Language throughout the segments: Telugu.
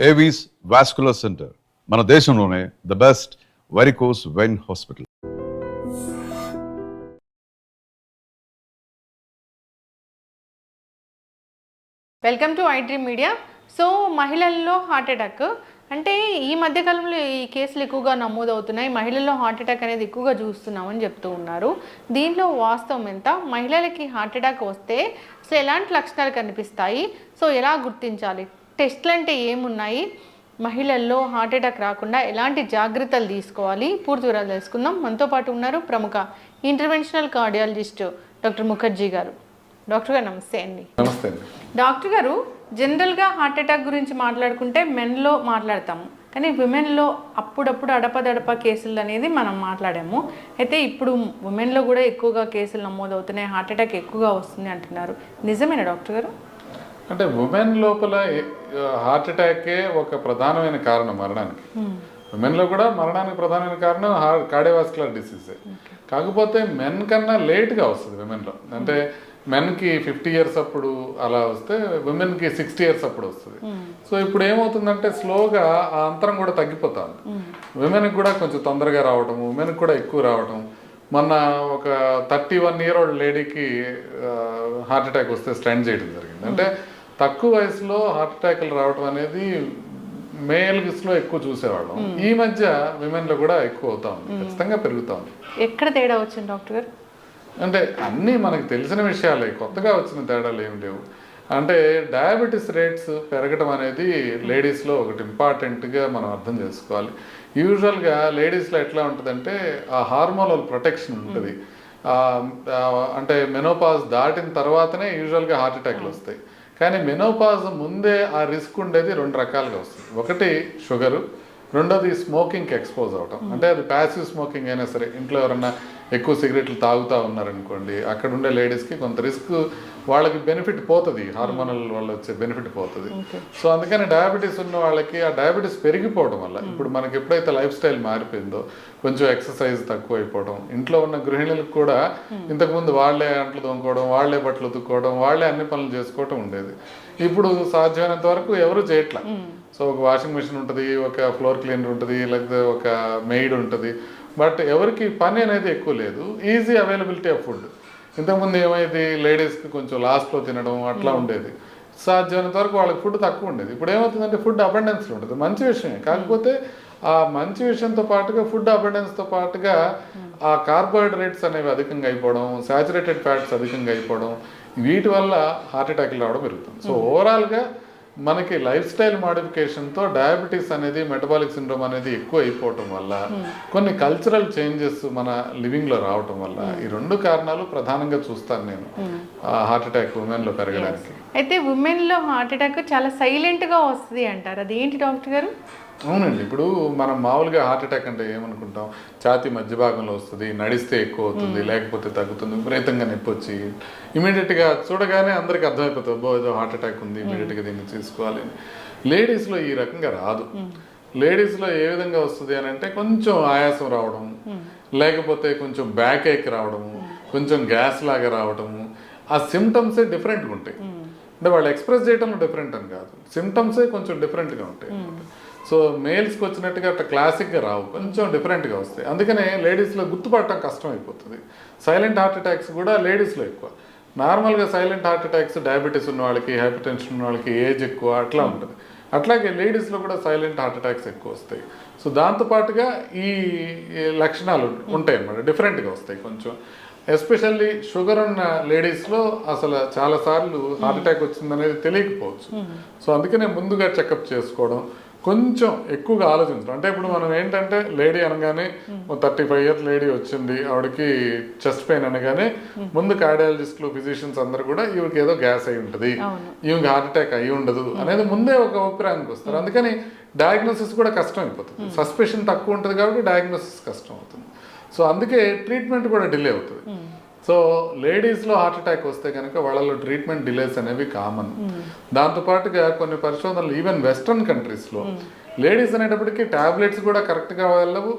ఏవీస్ వాస్కులర్ సెంటర్ మన దేశంలోనే the best varicose vein hospital. Welcome to iDream media. So మహిళల్లో హార్ట్ అటాక్ అంటే ఈ మధ్యకాలంలో ఈ కేసులు ఎక్కువగా నమోదవుతున్నాయి. మహిళల్లో హార్ట్ అటాక్ అనేది ఎక్కువగా చూస్తున్నామని చెప్తూ ఉన్నారు. దీంట్లో వాస్తవం ఎంత? మహిళలకి హార్ట్ అటాక్ వస్తే అసలు ఎలాంటి లక్షణాలు కనిపిస్తాయి? సో ఎలా గుర్తించాలి? టెస్ట్లు అంటే ఏమున్నాయి? మహిళల్లో హార్ట్ అటాక్ రాకుండా ఎలాంటి జాగ్రత్తలు తీసుకోవాలి? పూర్తి వివరాలు తెలుసుకుందాం. మనతో పాటు ఉన్నారు ప్రముఖ ఇంటర్వెన్షనల్ కార్డియాలజిస్ట్ డాక్టర్ ముఖర్జీ గారు. డాక్టర్ గారు నమస్తే అండి. నమస్తే అండి. డాక్టర్ గారు, జనరల్గా హార్ట్ అటాక్ గురించి మాట్లాడుకుంటే మెన్లో మాట్లాడతాము, కానీ విమెన్లో అప్పుడప్పుడు అడపదడప కేసులు అనేది మనం మాట్లాడాము. అయితే ఇప్పుడు ఉమెన్లో కూడా ఎక్కువగా కేసులు నమోదవుతున్నాయి, హార్ట్ అటాక్ ఎక్కువగా వస్తుంది అంటున్నారు. నిజమేనా డాక్టర్ గారు? అంటే ఉమెన్ లోపల హార్ట్ అటాకే ఒక ప్రధానమైన కారణం మరణానికి. ఉమెన్లో కూడా మరణానికి ప్రధానమైన కారణం కార్డియోవాస్కులర్ డిసీజే. కాకపోతే మెన్ కన్నా లేట్గా వస్తుంది విమెన్లో. అంటే మెన్కి 50 years అప్పుడు అలా వస్తే ఉమెన్కి 60 years అప్పుడు వస్తుంది. సో ఇప్పుడు ఏమవుతుందంటే స్లోగా ఆ అంతరం కూడా తగ్గిపోతుంది. ఉమెన్కి కూడా కొంచెం తొందరగా రావటం, ఉమెన్కి కూడా ఎక్కువ రావటం. మొన్న ఒక 31-year-old లేడీకి హార్ట్ అటాక్ వస్తే స్టెంట్ చేయడం జరిగింది. అంటే తక్కువ వయసులో హార్ట్ అటాక్లు రావటం అనేది మేల్స్లో ఎక్కువ చూసేవాళ్ళం. ఈ మధ్య విమెన్లో కూడా ఎక్కువ అవుతా ఉంది, ఖచ్చితంగా పెరుగుతా ఉంది. ఎక్కడ తేడా వచ్చింది డాక్టర్ గారు? అంటే అన్నీ మనకు తెలిసిన విషయాలే, కొత్తగా వచ్చిన తేడాలు ఏమి లేవు. అంటే డయాబెటీస్ రేట్స్ పెరగడం అనేది లేడీస్లో ఒకటి ఇంపార్టెంట్గా మనం అర్థం చేసుకోవాలి. యూజువల్గా లేడీస్లో ఎట్లా ఉంటుందంటే ఆ హార్మోనల్ ప్రొటెక్షన్ ఉంటుంది. అంటే మెనోపాజ్ దాటిన తర్వాతనే యూజువల్గా హార్ట్ అటాక్లు వస్తాయి. కానీ మెనోపాజ్ ముందే ఆ రిస్క్ ఉండేది 2 రకాలుగా వస్తుంది. ఒకటి షుగరు, రెండోది స్మోకింగ్కి ఎక్స్పోజ్ అవటం. అంటే అది ప్యాసివ్ స్మోకింగ్ అయినా సరే, ఇంట్లో ఎవరన్నా ఎక్కువ సిగరెట్లు తాగుతూ ఉన్నారనుకోండి, అక్కడ ఉండే లేడీస్కి కొంత రిస్క్, వాళ్ళకి బెనిఫిట్ పోతుంది, హార్మోనల్ వల్ల వచ్చే బెనిఫిట్ పోతుంది. సో అందుకని డయాబెటీస్ ఉన్న వాళ్ళకి ఆ డయాబెటీస్ పెరిగిపోవడం వల్ల ఇప్పుడు మనకి ఎప్పుడైతే లైఫ్ స్టైల్ మారిపోయిందో, కొంచెం ఎక్సర్సైజ్ తక్కువ అయిపోవడం, ఇంట్లో ఉన్న గృహిణులకు కూడా ఇంతకుముందు వాళ్ళే అంట్లు తోముకోవడం, వాళ్ళే బట్టలు ఉతుక్కోవడం, వాళ్ళే అన్ని పనులు చేసుకోవటం ఉండేది. ఇప్పుడు సాధ్యమైనంత వరకు ఎవరు చేయట్లా. సో ఒక వాషింగ్ మిషన్ ఉంటుంది, ఒక ఫ్లోర్ క్లీనర్ ఉంటుంది, లేకపోతే ఒక మెయిడ్ ఉంటుంది. బట్ ఎవరికి పని అనేది ఎక్కువ లేదు, ఈజీ అవైలబిలిటీ ఆఫ్ ఫుడ్. ఇంతకుముందు ఏమైంది, లేడీస్కి కొంచెం లాస్ట్లో తినడం అట్లా ఉండేది. సాధ్యమైనంత వరకు వాళ్ళకి ఫుడ్ తక్కువ ఉండేది. ఇప్పుడు ఏమవుతుందంటే ఫుడ్ అబండెన్స్లో ఉంటుంది, మంచి విషయమే. కాకపోతే ఆ మంచి విషయంతో పాటుగా ఫుడ్ అబండెన్స్తో పాటుగా ఆ కార్బోహైడ్రేట్స్ అనేవి అధికంగా అయిపోవడం, సాచురేటెడ్ ఫ్యాట్స్ అధికంగా అయిపోవడం, వీటి వల్ల హార్ట్ అటాక్లు రావడం పెరుగుతుంది. సో ఓవరాల్గా మనకి లైఫ్ స్టైల్ మాడిఫికేషన్తో డయాబెటీస్ అనేది, మెటబాలిక్ సిండ్రోమ్ అనేది ఎక్కువ అయిపోవటం వల్ల, కొన్ని కల్చరల్ చేంజెస్ మన లివింగ్లో రావటం వల్ల, ఈ 2 కారణాలు ప్రధానంగా చూస్తాను నేను హార్ట్ అటాక్ ఉమెన్లో పెరగడానికి. అయితే ఉమెన్లో హార్ట్ అటాక్ చాలా సైలెంట్గా వస్తుంది అంటారు, అది ఏంటి డాక్టర్ గారు? అవునండి. ఇప్పుడు మనం మామూలుగా హార్ట్ అటాక్ అంటే ఏమనుకుంటాం, ఛాతీ మధ్య భాగంలో వస్తుంది, నడిస్తే ఎక్కువ అవుతుంది, లేకపోతే తగ్గుతుంది, విపరీతంగా నొప్పి వచ్చి ఇమీడియట్గా చూడగానే అందరికీ అర్థమైపోతుంది, ఏదో హార్ట్ అటాక్ ఉంది, ఇమీడియట్గా దీన్ని తీసుకోవాలి. లేడీస్లో ఈ రకంగా రాదు. లేడీస్లో ఏ విధంగా వస్తుంది అని అంటే కొంచెం ఆయాసం రావడం, లేకపోతే కొంచెం బ్యాక్ ఏక్ రావడము, కొంచెం గ్యాస్ లాగా రావడము, ఆ సిమ్టమ్సే డిఫరెంట్గా ఉంటాయి. అంటే వాళ్ళు ఎక్స్ప్రెస్ చేయడంలో డిఫరెంట్ అని కాదు, సిమ్టమ్సే కొంచెం డిఫరెంట్గా ఉంటాయి. సో మేల్స్కి వచ్చినట్టుగా అట్లా క్లాసిక్గా రావు, కొంచెం డిఫరెంట్గా వస్తాయి. అందుకనే లేడీస్లో గుర్తుపడటం కష్టం అయిపోతుంది. సైలెంట్ హార్ట్ అటాక్స్ కూడా లేడీస్లో ఎక్కువ. నార్మల్గా సైలెంట్ హార్ట్ అటాక్స్ డయాబెటీస్ ఉన్న వాళ్ళకి, హైపర్ టెన్షన్ ఉన్న వాళ్ళకి, ఏజ్ ఎక్కువ అట్లా ఉంటుంది. అట్లాగే లేడీస్లో కూడా సైలెంట్ హార్ట్ అటాక్స్ ఎక్కువ వస్తాయి. సో దాంతోపాటుగా ఈ లక్షణాలు ఉంటాయి అన్నమాట, డిఫరెంట్గా వస్తాయి కొంచెం. ఎస్పెషల్లీ షుగర్ ఉన్న లేడీస్లో అసలు చాలాసార్లు హార్ట్ అటాక్ వచ్చిందనేది తెలియకపోవచ్చు. సో అందుకనే ముందుగా చెకప్ చేసుకోవడం, కొంచెం ఎక్కువగా ఆలోచించడం. అంటే ఇప్పుడు మనం ఏంటంటే లేడీ అనగానే 35 years లేడీ వచ్చింది, ఆవిడకి చెస్ట్ పెయిన్ అనగానే ముందు కార్డియాలజిస్టులు, ఫిజిషియన్స్ అందరూ కూడా ఈవిడికి ఏదో గ్యాస్ అయి ఉంటుంది, ఈవికి హార్ట్ అటాక్ అయి ఉండదు అనేది ముందే ఒక అభిప్రాయానికి వస్తారు. అందుకని డయాగ్నోసిస్ కూడా కష్టం అయిపోతుంది. సస్పెషన్ తక్కువ ఉంటుంది కాబట్టి డయాగ్నోసిస్ కష్టం అవుతుంది. సో అందుకే ట్రీట్మెంట్ కూడా డిలే అవుతుంది. సో లేడీస్లో హార్ట్ అటాక్ వస్తే కనుక వాళ్ళలో ట్రీట్మెంట్ డిలేస్ అనేవి కామన్. దాంతోపాటుగా కొన్ని పరిశోధనలు ఈవెన్ వెస్ట్రన్ కంట్రీస్లో లేడీస్ అనేటప్పటికీ ట్యాబ్లెట్స్ కూడా కరెక్ట్గా వెళ్ళవు,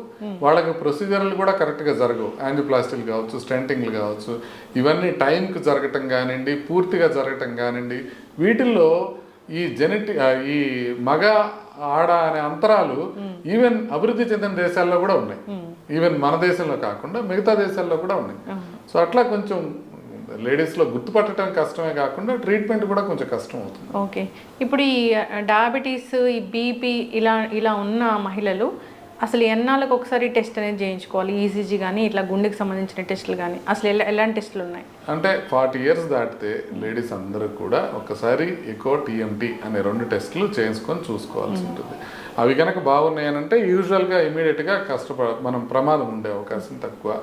వాళ్ళకి ప్రొసీజర్లు కూడా కరెక్ట్గా జరగవు. యాంజియోప్లాస్టీలు కావచ్చు, స్టెంటింగ్లు కావచ్చు, ఇవన్నీ టైంకి జరగటం కానివ్వండి, పూర్తిగా జరగటం కానివ్వండి, వీటిల్లో ఈ ఈ మగ ఆడ అనే అంతరాలు ఈవెన్ అభివృద్ధి చెందిన దేశాల్లో కూడా ఉన్నాయి. ఈవెన్ మన దేశంలో కాకుండా మిగతా దేశాల్లో కూడా ఉన్నాయి. సో అట్లా కొంచెం లేడీస్లో గుర్తుపట్టడం కష్టమే కాకుండా ట్రీట్మెంట్ కూడా కొంచెం కష్టం అవుతుంది. ఓకే, ఇప్పుడు ఈ డయాబెటీస్, ఈ బీపీ ఇలా ఉన్న మహిళలు అసలు ఎన్నాళ్ళకు ఒకసారి టెస్ట్ అనేది చేయించుకోవాలి? ఈసీజీ కానీ ఇట్లా గుండెకి సంబంధించిన టెస్టులు కానీ అసలు ఎలాంటి టెస్టులు ఉన్నాయి? అంటే 40 years దాటితే లేడీస్ అందరూ కూడా ఒకసారి ఎకో టీఎంటీ అనే 2 టెస్టులు చేయించుకొని చూసుకోవాల్సి ఉంటుంది. అవి కనుక బాగున్నాయనంటే యూజువల్గా ఇమీడియట్గా మనం ప్రమాదం ఉండే అవకాశం తక్కువ.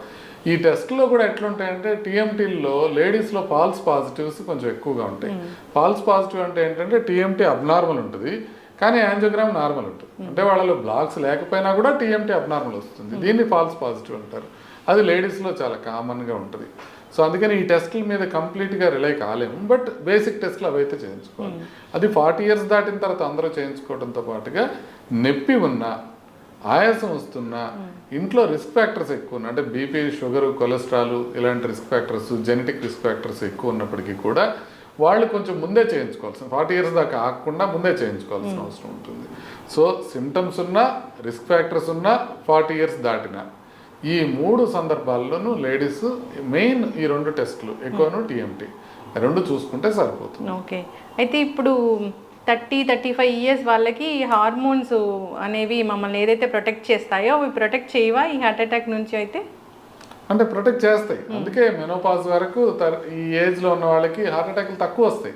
ఈ టెస్ట్లో కూడా ఎట్లుంటాయంటే టీఎంటీల్లో లేడీస్లో ఫాల్స్ పాజిటివ్స్ కొంచెం ఎక్కువగా ఉంటాయి. ఫాల్స్ పాజిటివ్ అంటే ఏంటంటే టీఎంటీ అబ్నార్మల్ ఉంటుంది కానీ యాంజియోగ్రామ్ నార్మల్ ఉంటుంది. అంటే వాళ్ళలో బ్లాక్స్ లేకపోయినా కూడా టీఎంటీ అబ్నార్మల్ వస్తుంది. దీన్ని ఫాల్స్ పాజిటివ్ అంటారు. అది లేడీస్లో చాలా కామన్గా ఉంటుంది. సో అందుకని ఈ టెస్టుల మీద కంప్లీట్గా రిలై కాలేము. బట్ బేసిక్ టెస్టులు అవైతే చేయించుకోవాలి. అది 40 years దాటిన తర్వాత అందరూ చేయించుకోవడంతో పాటుగా నొప్పి ఉన్నా, ఆయాసం వస్తున్నా, ఇంట్లో రిస్క్ ఫ్యాక్టర్స్ ఎక్కువ ఉన్నాయి, అంటే బీపీ, షుగరు, కొలెస్ట్రాల్ ఇలాంటి risk factors, genetic risk factors ఎక్కువ ఉన్నప్పటికీ కూడా వాళ్ళు కొంచెం ముందే చేయించుకోవాల్సిన 40 years దాకా ఆగకుండా ముందే చేయించుకోవాల్సిన అవసరం ఉంటుంది. సో సిమ్టమ్స్ ఉన్నా, రిస్క్ ఫ్యాక్టర్స్ ఉన్నా, 40 years దాటినా ఈ 3 సందర్భాల్లోనూ లేడీస్ మెయిన్ ఈ 2 టెస్టులు ఎకోను టీఎంటీ 2 చూసుకుంటే సరిపోతుంది. ఓకే, అయితే ఇప్పుడు 30-35 years వాళ్ళకి హార్మోన్స్ అనేవి మమ్మల్ని ఏదైతే ప్రొటెక్ట్ చేస్తాయో అవి ప్రొటెక్ట్ చేయవా ఈ హార్ట్ అటాక్ నుంచి? అయితే అంటే ప్రొటెక్ట్ చేస్తాయి. అందుకే మెనోపాజ్ వరకు ఈ ఏజ్లో ఉన్న వాళ్ళకి హార్ట్ అటాక్లు తక్కువ వస్తాయి.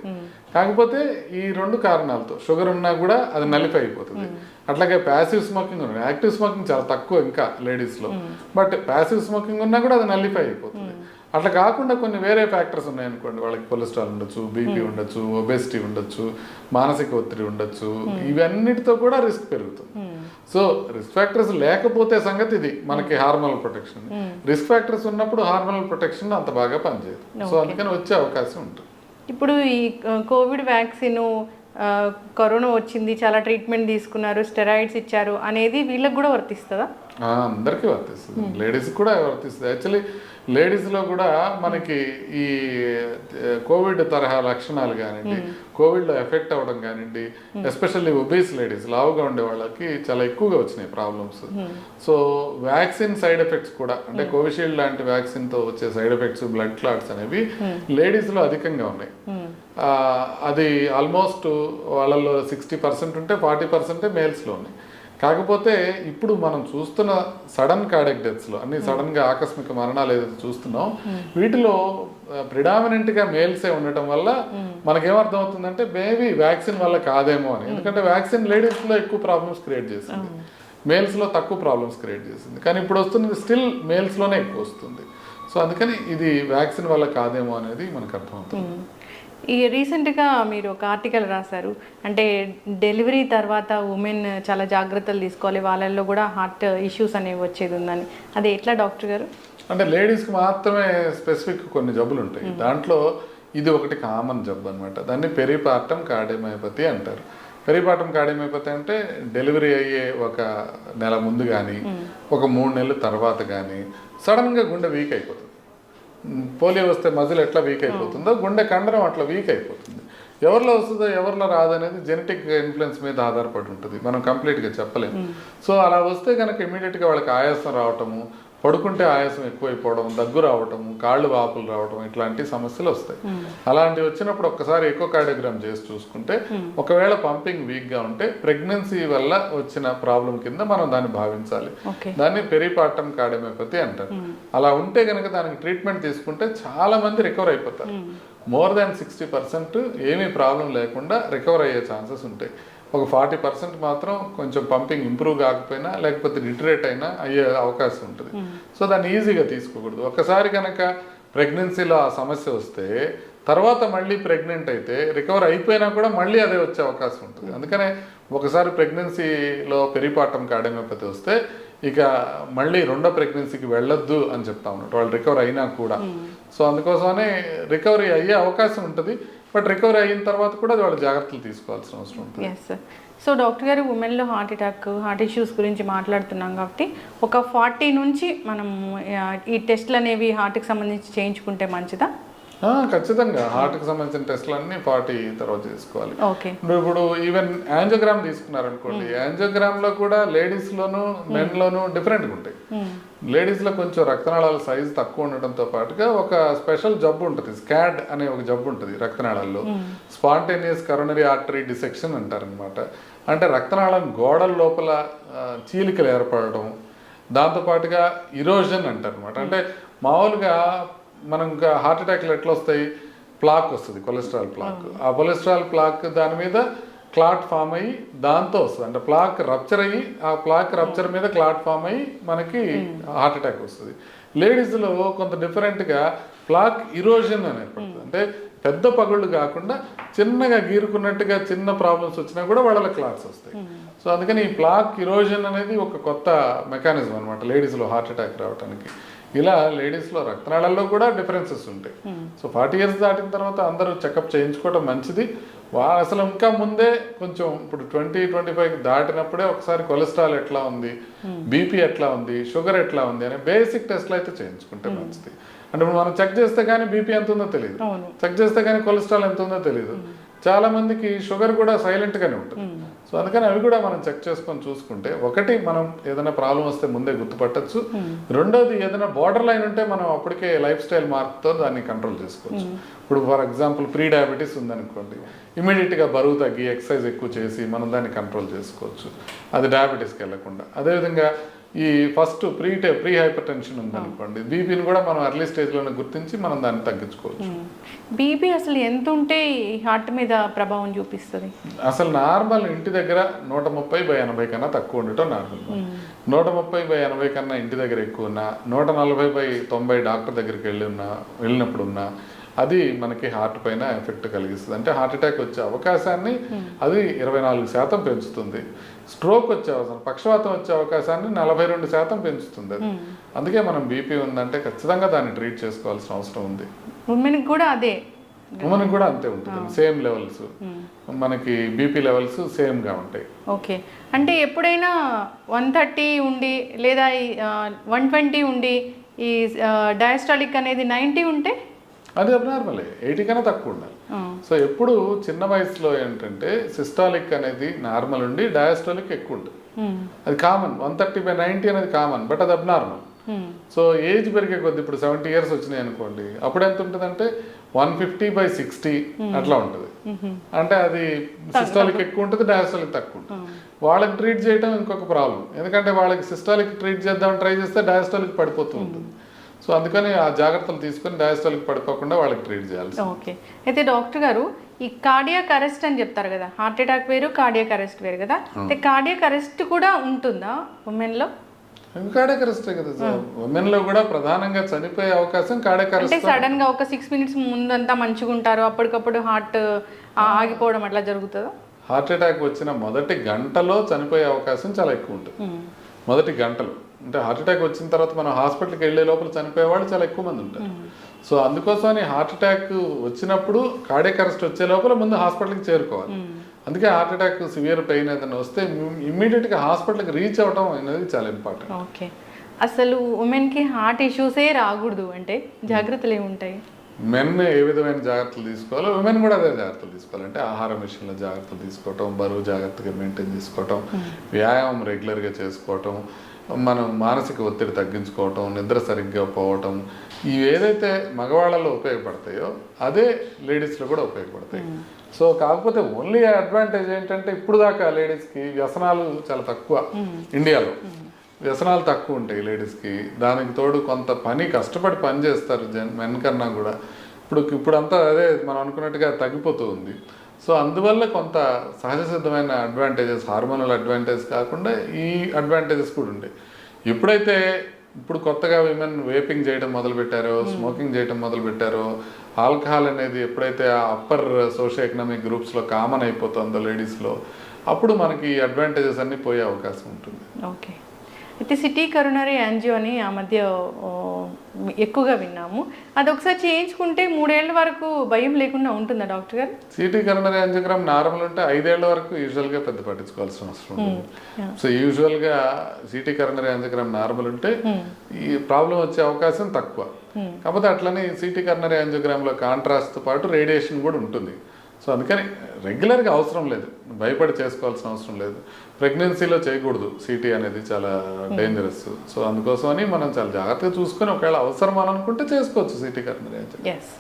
కాకపోతే ఈ 2 కారణాలతో షుగర్ ఉన్నా కూడా అది నలిఫై అయిపోతుంది. అట్లాగే ప్యాసివ్ స్మోకింగ్ ఉంది, యాక్టివ్ స్మోకింగ్ చాలా తక్కువ ఇంకా లేడీస్లో, బట్ ప్యాసివ్ స్మోకింగ్ ఉన్నా కూడా అది నలిఫై అయిపోతుంది. అట్లా కాకుండా కొన్ని వేరే ఫ్యాక్టర్స్ ఉన్నాయనుకోండి, వాళ్ళకి కొలెస్ట్రాల్ ఉండొచ్చు, బీపీ ఉండొచ్చు, ఒబెసిటీ ఉండొచ్చు, మానసిక ఒత్తిడి ఉండొచ్చు, ఇవన్నిటితో కూడా రిస్క్ పెరుగుతుంది. సో రిస్క్ ఫ్యాక్టర్స్ లేకపోతే సంగతి ఇది మనకి హార్మోనల్ ప్రొటెక్షన్. రిస్క్ ఫ్యాక్టర్స్ ఉన్నప్పుడు హార్మోనల్ ప్రొటెక్షన్ అంత బాగా పనిచేయదు. సో అందుకని వచ్చే అవకాశం ఉంటుంది. ఇప్పుడు ఈ కోవిడ్ వ్యాక్సిన్, కరోనా వచ్చింది, చాలా ట్రీట్మెంట్ తీసుకున్నారు, స్టెరాయిడ్స్ ఇచ్చారు అనేది వీళ్ళకి కూడా వర్తిస్తుందా? అందరికీ వర్తిస్తుంది, లేడీస్కి కూడా వర్తిస్తుంది. యాక్చువల్లీ లేడీస్లో కూడా మనకి ఈ కోవిడ్ తరహా లక్షణాలు కానివ్వండి, కోవిడ్లో ఎఫెక్ట్ అవ్వడం కానివ్వండి, ఎస్పెషల్లీ ఒబీస్ లేడీస్, లావుగా ఉండే వాళ్ళకి చాలా ఎక్కువగా వచ్చినాయి problems. So vaccine side effects కూడా, అంటే కోవిషీల్డ్ లాంటి వ్యాక్సిన్తో వచ్చే సైడ్ ఎఫెక్ట్స్, బ్లడ్ క్లాట్స్ అనేవి లేడీస్లో అధికంగా ఉన్నాయి. అది ఆల్మోస్ట్ వాళ్ళలో 60% ఉంటే 40% మేల్స్లో ఉన్నాయి. కాకపోతే ఇప్పుడు మనం చూస్తున్న సడన్ కార్డియక్ డెత్స్లో, అన్ని సడన్గా ఆకస్మిక మరణాలు ఏదైతే చూస్తున్నాం, వీటిలో ప్రిడామినెంట్గా మేల్సే ఉండటం వల్ల మనకేమర్థం అవుతుందంటే మేబీ వ్యాక్సిన్ వల్ల కాదేమో అని. ఎందుకంటే వ్యాక్సిన్ లేడీస్లో ఎక్కువ ప్రాబ్లమ్స్ క్రియేట్ చేసింది, మేల్స్లో తక్కువ ప్రాబ్లమ్స్ క్రియేట్ చేసింది. కానీ ఇప్పుడు వస్తున్నది స్టిల్ మేల్స్లోనే ఎక్కువ వస్తుంది. సో అందుకని ఇది వ్యాక్సిన్ వల్ల కాదేమో అనేది మనకు అర్థమవుతుంది. ఈ రీసెంట్గా మీరు ఒక ఆర్టికల్ రాశారు, అంటే డెలివరీ తర్వాత ఉమెన్ చాలా జాగ్రత్తలు తీసుకోవాలి, వాళ్ళల్లో కూడా హార్ట్ ఇష్యూస్ అనేవి వచ్చేది ఉందని. అది ఎట్లా డాక్టర్ గారు? అంటే లేడీస్కి మాత్రమే స్పెసిఫిక్ కొన్ని జబ్బులు ఉంటాయి. దాంట్లో ఇది ఒకటి కామన్ జబ్బు అనమాట. దాన్ని పెరిపార్టమ్ కార్డియోమయోపతి అంటారు. పెరిపార్టమ్ కార్డియోమయోపతి అంటే డెలివరీ అయ్యే ఒక నెల ముందు కానీ, ఒక 3 నెలల తర్వాత కానీ సడన్గా గుండె వీక్ అయిపోతుంది. పోలియో వస్తే మజిల్ ఎట్లా వీక్ అయిపోతుందో గుండె కండరం అట్లా వీక్ అయిపోతుంది. ఎవరిలో వస్తుందో ఎవరిలో రాదనేది జెనెటిక్ ఇన్ఫ్లుయెన్స్ మీద ఆధారపడి ఉంటుంది, మనం కంప్లీట్గా చెప్పలేము. సో అలా వస్తే కనుక ఇమీడియట్గా వాళ్ళకి ఆయాసం రావటము, పడుకుంటే ఆయాసం ఎక్కువైపోవడం, దగ్గు రావటము, కాళ్ళు వాపులు రావటం, ఇట్లాంటి సమస్యలు వస్తాయి. అలాంటివి వచ్చినప్పుడు ఒక్కసారి ఎకోకార్డియోగ్రామ్ చేసి చూసుకుంటే ఒకవేళ పంపింగ్ వీక్గా ఉంటే ప్రెగ్నెన్సీ వల్ల వచ్చిన ప్రాబ్లం కింద మనం దాన్ని భావించాలి. దాన్ని పెరిపార్టమ్ కార్డియోమయోపతి అంటారు. అలా ఉంటే కనుక దానికి ట్రీట్మెంట్ తీసుకుంటే చాలా మంది రికవర్ అయిపోతారు. మోర్ దాన్ 60% ఏమీ ప్రాబ్లం లేకుండా రికవర్ అయ్యే ఛాన్సెస్ ఉంటాయి. ఒక 40% మాత్రం కొంచెం పంపింగ్ ఇంప్రూవ్ కాకపోయినా, లేకపోతే డిటరేట్ అయినా అయ్యే అవకాశం ఉంటుంది. సో దాన్ని ఈజీగా తీసుకోకూడదు. ఒకసారి కనుక ప్రెగ్నెన్సీలో ఆ సమస్య వస్తే తర్వాత మళ్ళీ ప్రెగ్నెంట్ అయితే రికవర్ అయిపోయినా కూడా మళ్ళీ అదే వచ్చే అవకాశం ఉంటుంది. అందుకనే ఒకసారి ప్రెగ్నెన్సీలో పెరిపార్టమ్ కార్డియోమయోపతి వస్తే ఇక మళ్ళీ 2వ ప్రెగ్నెన్సీకి వెళ్ళొద్దు అని చెప్తా ఉన్నట్టు, వాళ్ళు రికవర్ అయినా కూడా. సో అందుకోసమనే రికవరీ అయ్యే అవకాశం ఉంటుంది, బట్ రికవరీ అయిన తర్వాత కూడా వాళ్ళు జాగ్రత్తలు తీసుకోవాల్సిన అవసరం ఉంటుంది. Yes sir. సో డాక్టర్ గారు, ఉమెన్లో హార్ట్ అటాక్, హార్ట్ ఇష్యూస్ గురించి మాట్లాడుతున్నాం కాబట్టి ఒక 40 నుంచి మనం ఈ టెస్ట్లు అనేవి హార్ట్కి సంబంధించి చేయించుకుంటే మంచిదా? ఖచ్చితంగా హార్ట్కి సంబంధించిన టెస్ట్లు అన్ని 40 తర్వాత చేసుకోవాలి. ఓకే. ఇప్పుడు ఈవెన్ యాంజియోగ్రామ్ తీసుకున్నారనుకోండి, యాంజియోగ్రామ్ లో కూడా లేడీస్ లోను మెన్ లోను డిఫరెంట్గా ఉంటాయి. లేడీస్ లో కొంచెం రక్తనాళాల సైజు తక్కువ ఉండటంతో పాటుగా ఒక స్పెషల్ జబ్బు ఉంటుంది, స్కాడ్ అనే ఒక జబ్బు ఉంటుంది రక్తనాళాల్లో, స్పాంటేనియస్ కరోనరీ ఆర్టరీ డిసెక్షన్ అంటారనమాట. అంటే రక్తనాళం గోడల లోపల చీలికలు ఏర్పడడం, దాంతోపాటుగా ఇరోజన్ అంటారు అనమాట. అంటే మామూలుగా మనం ఇంకా హార్ట్ అటాక్లు ఎట్లా వస్తాయి, ప్లాక్ వస్తుంది, కొలెస్ట్రాల్ ప్లాక్. ఆ కొలెస్ట్రాల్ ప్లాక్ దాని మీద క్లాట్ ఫామ్ అయ్యి దాంతో వస్తుంది. అంటే ప్లాక్ రప్చర్ అయ్యి ఆ ప్లాక్ రప్చర్ మీద క్లాట్ ఫామ్ అయ్యి మనకి హార్ట్ అటాక్ వస్తుంది. లేడీస్లో కొంత డిఫరెంట్గా ప్లాక్ ఇరోజన్ అని ఏర్పడుతుంది. అంటే పెద్ద పగుళ్ళు కాకుండా చిన్నగా గీరుకున్నట్టుగా చిన్న ప్రాబ్లమ్స్ వచ్చినా కూడా వాళ్ళ క్లాట్స్ వస్తాయి. సో అందుకని ఈ ప్లాక్ ఇరోజన్ అనేది ఒక కొత్త మెకానిజం అనమాట లేడీస్లో హార్ట్ అటాక్ రావడానికి. ఇలా లేడీస్లో రక్తనాళాల్లో కూడా డిఫరెన్సెస్ ఉంటాయి. సో 40 years దాటిన తర్వాత అందరూ చెకప్ చేయించుకోవడం మంచిది. అసలు ఇంకా ముందే కొంచెం ఇప్పుడు 20-25 దాటినప్పుడే ఒకసారి కొలెస్ట్రాల్ ఎట్లా ఉంది, బీపీ ఎట్లా ఉంది, షుగర్ ఎట్లా ఉంది అనే బేసిక్ టెస్ట్లు అయితే చేయించుకుంటే మంచిది. అంటే ఇప్పుడు మనం చెక్ చేస్తే కానీ బీపీ ఎంత ఉందో తెలియదు, చెక్ చేస్తే కానీ కొలెస్ట్రాల్ ఎంత ఉందో తెలియదు. చాలా మందికి షుగర్ కూడా సైలెంట్గానే ఉంటుంది. సో అందుకని అవి కూడా మనం చెక్ చేసుకొని చూసుకుంటే, ఒకటి మనం ఏదైనా ప్రాబ్లం వస్తే ముందే గుర్తుపట్టచ్చు, రెండోది ఏదైనా బార్డర్ లైన్ ఉంటే మనం అప్పటికే లైఫ్ స్టైల్ మార్పుతో దాన్ని కంట్రోల్ చేసుకోవచ్చు. ఇప్పుడు ఫర్ ఎగ్జాంపుల్ ప్రీ డయాబెటీస్ ఉందనుకోండి, ఇమీడియట్గా బరువు తగ్గి ఎక్సర్సైజ్ ఎక్కువ చేసి మనం దాన్ని కంట్రోల్ చేసుకోవచ్చు, అది డయాబెటీస్కి వెళ్ళకుండా. అదేవిధంగా ఈ ఫస్ట్ ప్రీ హైపర్ టెన్షన్ ఉందనుకోండి, బీపీని కూడా మనం ఎర్లీ స్టేజ్లోనే గుర్తించి మనం దాన్ని తగ్గించుకోవచ్చు. బీపీ అసలు ఎంత ఉంటే హార్ట్ మీద ప్రభావం చూపిస్తుంది? అసలు నార్మల్ ఇంటి దగ్గర 130/80 కన్నా తక్కువ ఉండటం నార్మల్. 130/80 కన్నా ఇంటి దగ్గర ఎక్కువ ఉన్నా, 140/90 డాక్టర్ దగ్గరికి వెళ్ళినప్పుడు ఉన్నా అది మనకి హార్ట్ పైన ఎఫెక్ట్ కలిగిస్తుంది. అంటే హార్ట్ అటాక్ వచ్చే అవకాశాన్ని అది 24% పెంచుతుంది. స్ట్రోక్ వచ్చే అవకాశం, పక్షవాతం వచ్చే అవకాశాన్ని 42% పెంచుతుంది అది. అందుకే మనం బీపీ ఉందంటే ఖచ్చితంగా దాన్ని ట్రీట్ చేసుకోవాల్సిన అవసరం ఉంది. ఉమెన్కి కూడా అదే, ఉమెన్కి కూడా అంతే ఉంటుంది, సేమ్ లెవెల్స్, మనకి బీపీ లెవెల్స్ సేమ్గా ఉంటాయి. ఓకే. అంటే ఎప్పుడైనా 130 ఉండి లేదా 120 ఉండి ఈ డయాస్టాలిక్ అనేది 90 ఉంటే అది అబ్నార్మలే, 80 కన్నా తక్కువ ఉండాలి. సో ఎప్పుడు చిన్న వయసులో ఏంటంటే సిస్టాలిక్ అనేది నార్మల్ ఉండి డయాస్టాలిక్ ఎక్కువ ఉంటుంది, అది కామన్. 130/90 అనేది కామన్, బట్ అది అబ్నార్మల్. సో ఏజ్ పెరిగే కొద్ది ఇప్పుడు 70 years వచ్చినాయి అనుకోండి, అప్పుడు ఎంత ఉంటుందంటే 150/60 అట్లా ఉంటుంది. అంటే అది సిస్టాలిక్ ఎక్కువ ఉంటుంది, డయాస్టాలిక్ తక్కువ ఉంటుంది. వాళ్ళకి ట్రీట్ చేయడం ఇంకొక ప్రాబ్లం, ఎందుకంటే వాళ్ళకి సిస్టాలిక్ ట్రీట్ చేద్దామని ట్రై చేస్తే డయాస్టాలిక్ పడిపోతూ ఉంటుంది. సో అందుకని ఆ జాగ్రత్తలు తీసుకొని డయాస్టాలిక్ పడిపోకుండా వాళ్ళకి ట్రీట్ చేయాలి. ఓకే. అయితే డాక్టర్ గారు, ఈ కార్డియాక్ అరెస్ట్ అని చెప్తారు కదా, హార్ట్ అటాక్ వేరు కార్డియాక్ అరెస్ట్ వేరు కదా, అయితే కార్డియాక్ అరెస్ట్ కూడా ఉంటుందా ఉమెన్లో? కార్డియాక్ అరెస్ట్ కదా సార్, ఉమెన్ లో కూడా ప్రధానంగా చనిపోయే అవకాశం కార్డియాక్ అరెస్ట్. అంటే సడన్ గా ఒక 6 minutes ముందంతా మంచిగా ఉంటారు, అప్పటికప్పుడు హార్ట్ ఆగిపోవడం అట్లా జరుగుతుందా? హార్ట్ అటాక్ వచ్చిన మొదటి గంటలో చనిపోయే అవకాశం చాలా ఎక్కువ ఉంటుంది. మొదటి గంటలో అంటే హార్ట్ అటాక్ వచ్చిన తర్వాత మనం హాస్పిటల్కి వెళ్ళే లోపల చనిపోయే వాళ్ళు చాలా ఎక్కువ మంది ఉంటారు. సో అందుకోసమని హార్ట్ అటాక్ వచ్చినప్పుడు కార్డియాక్ అరెస్ట్ వచ్చే లోపల ముందు హాస్పిటల్కి చేరుకోవాలి. అందుకే హార్ట్ అటాక్ సివియర్ పెయిన్ ఏదైనా వస్తే ఇమ్మీడియట్గా హాస్పిటల్కి రీచ్ అవ్వడం అనేది చాలా ఇంపార్టెంట్. ఓకే. అసలు ఉమెన్కి హార్ట్ ఇష్యూసే రాకూడదు అంటే జాగ్రత్తలు ఏముంటాయి? మెన్ ఏ విధమైన జాగ్రత్తలు తీసుకోవాలో ఉమెన్ కూడా అదే జాగ్రత్తలు తీసుకోవాలి. అంటే ఆహారం విషయంలో జాగ్రత్తలు తీసుకోవటం, బరువు జాగ్రత్తగా మెయింటైన్ చేసుకోవటం, వ్యాయామం రెగ్యులర్గా చేసుకోవటం, మనం మానసిక ఒత్తిడి తగ్గించుకోవటం, నిద్ర సరిగ్గా పోవటం, ఇవి ఏదైతే మగవాళ్ళలో ఉపయోగపడతాయో అదే లేడీస్లో కూడా ఉపయోగపడతాయి. సో కాకపోతే ఓన్లీ అడ్వాంటేజ్ ఏంటంటే ఇప్పుడు దాకా లేడీస్కి వ్యసనాలు చాలా తక్కువ, ఇండియాలో వ్యసనాలు తక్కువ ఉంటాయి లేడీస్కి. దానికి తోడు కొంత కష్టపడి పని చేస్తారు మెన్ కన్నా కూడా. ఇప్పుడంతా అదే మనం అనుకున్నట్టుగా తగ్గిపోతూ ఉంది. సో అందువల్ల కొంత సహజ సిద్ధమైన అడ్వాంటేజెస్, హార్మోనల్ అడ్వాంటేజ్ కాకుండా ఈ అడ్వాంటేజెస్ కూడా ఉంటాయి. ఇప్పుడు కొత్తగా విమెన్ వేపింగ్ చేయడం మొదలుపెట్టారో, స్మోకింగ్ చేయడం మొదలుపెట్టారో, ఆల్కహాల్ అనేది ఎప్పుడైతే ఆ అప్పర్ సోషియో ఎకనామిక్ గ్రూప్స్లో కామన్ అయిపోతుందో లేడీస్లో, అప్పుడు మనకి అడ్వాంటేజెస్ అన్నీ పోయే అవకాశం ఉంటుంది. ఓకే. అయితే సిటీ కరోనరీ యాంజియో అని ఆ మధ్య ఎక్కువగా విన్నాము. అది ఒకసారి చేయించుకుంటే 3 ఏళ్ల వరకు భయం లేకుండా ఉంటుందా డాక్టర్ గారు? సిటీ కరోనరీ యాంజియోగ్రామ్ నార్మల్ ఉంటే 5 ఏళ్ల వరకు యూజువల్గా పెద్ద పట్టించుకోవాల్సిన అవసరం ఉంటుంది. సో యూజువల్గా సిటీ కరోనరీ యాంజియోగ్రామ్ నార్మల్ ఉంటే ఈ ప్రాబ్లం వచ్చే అవకాశం తక్కువ. కాకపోతే అట్లనే సిటీ కరోనరీ యాంజియోగ్రామ్లో కాంట్రాస్ట్తో పాటు రేడియేషన్ కూడా ఉంటుంది. సో అందుకని రెగ్యులర్గా అవసరం లేదు, భయపడి చేసుకోవాల్సిన అవసరం లేదు. ప్రెగ్నెన్సీలో చేయకూడదు, సిటీ అనేది చాలా డేంజరస్. సో అందుకోసమని మనం చాలా జాగ్రత్తగా చూసుకొని ఒకవేళ అవసరం అని అనుకుంటే చేసుకోవచ్చు సిటీ కరోనరీ యాంజియోగ్రామ్. ఎస్,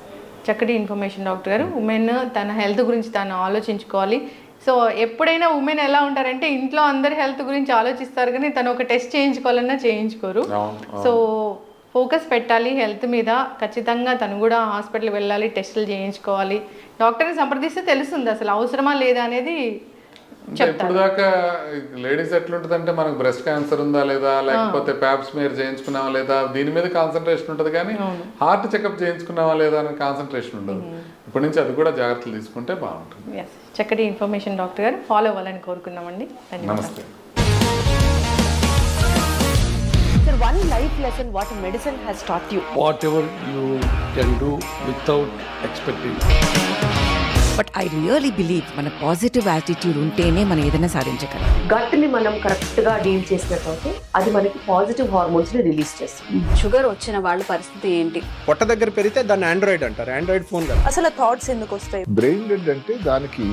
చక్కటి ఇన్ఫర్మేషన్ డాక్టర్ గారు. ఉమెన్ తన హెల్త్ గురించి తాను ఆలోచించుకోవాలి. సో ఎప్పుడైనా ఉమెన్ ఎలా ఉంటారంటే ఇంట్లో అందరి హెల్త్ గురించి ఆలోచిస్తారు కానీ తను ఒక టెస్ట్ చేయించుకోవాలన్నా చేయించుకోరు. సో ఫోకస్ పెట్టాలి హెల్త్ మీద. ఖచ్చితంగా తను కూడా హాస్పిటల్ వెళ్ళాలి, టెస్టులు చేయించుకోవాలి. డాక్టర్ని సంప్రదిస్తే తెలుస్తుంది అసలు అవసరమా లేదా అనేది. ఇప్పుడు దాకా లేడీస్ ఎట్లుంటుందంటే మనకు బ్రెస్ట్ క్యాన్సర్ ఉందా లేదా, లేకపోతే ప్యాప్ స్మియర్ చేయించుకున్నావా లేదా, దీని మీద కాన్సన్ట్రేషన్ ఉంటుంది కానీ హార్ట్ చెకప్ చేయించుకున్నావా లేదా అనే కాన్సన్ట్రేషన్ ఉండదు. ఇప్పటి నుంచి అది కూడా జాగ్రత్తలు తీసుకుంటే బాగుంటుంది. చక్కటి ఇన్ఫర్మేషన్ డాక్టర్ గారు, ఫాలో అవ్వాలని కోరుకున్నామండి. నమస్తే. Sir, one life lesson what medicine has taught you. Whatever you can do without expecting. But I really believe మన పాజిటివ్ యాటిట్యూడ్ ఉంటేనే మనం ఏదైనా సాధించగలం. గట్ ని మనం కరెక్ట్ గా డీల్ చేసినట్లయితే అది మనకి పాజిటివ్ హార్మోన్స్ ని రిలీజ్ చేస్తుంది. షుగర్ వచ్చిన వాళ్ళ పరిస్థితి ఏంటి? పొట్ట దగ్గర పెరిగితే దాన్ని ఆండ్రాయిడ్ అంటారు, ఆండ్రాయిడ్ ఫోన్ కాదు. అసలు థాట్స్ ఎందుకు వస్తాయి? బ్రెయిన్ డెడ్ అంటే దానికి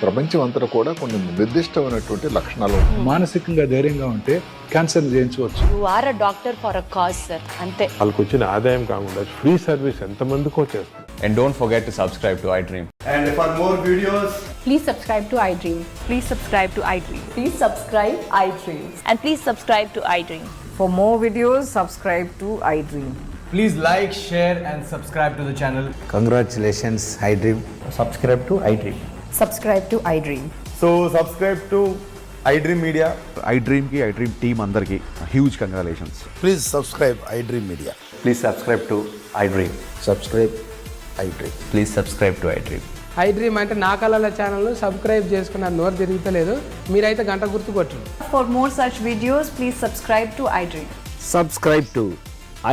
ప్రపంచం అంతా కూడా కొన్ని నిర్దిష్టమైనటువంటి లక్షణాలు. మానసికంగా ధైర్యంగా ఉంటే క్యాన్సర్ జయించవచ్చు. You are a doctor for a cause sir, అంతే. వాళ్ళకి వచ్చిన ఆదాయం కాకుండా ఫ్రీ సర్వీస్ ఎంతమందికో చేస్తారు. And don't forget to subscribe to iDream. And for more videos, Please subscribe to iDream. Please subscribe to iDream. Please subscribe iDream. And please subscribe to iDream. For more videos, subscribe to iDream. please like, share and subscribe to the channel. Congratulations, iDream. Subscribe to iDream. Subscribe to iDream. So subscribe to iDream Media. iDream ki iDream team andarki huge congratulations. Please subscribe iDream Media. Please subscribe to iDream. Subscribe iDream. Please subscribe to iDream. iDream అంటే నా కళల ఛానల్ సబ్స్క్రైబ్ చేసుకున్న నోరు తిరుగుతలేదు, మీరైతే గంట గుర్తు కొట్టండి. For more such videos, please subscribe to iDream. Subscribe to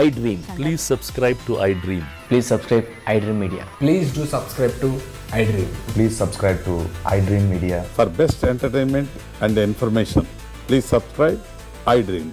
iDream. Please subscribe to iDream. Please subscribe iDream Media. Please do subscribe to iDream. Please subscribe to iDream Media. For best entertainment and information, please subscribe iDream.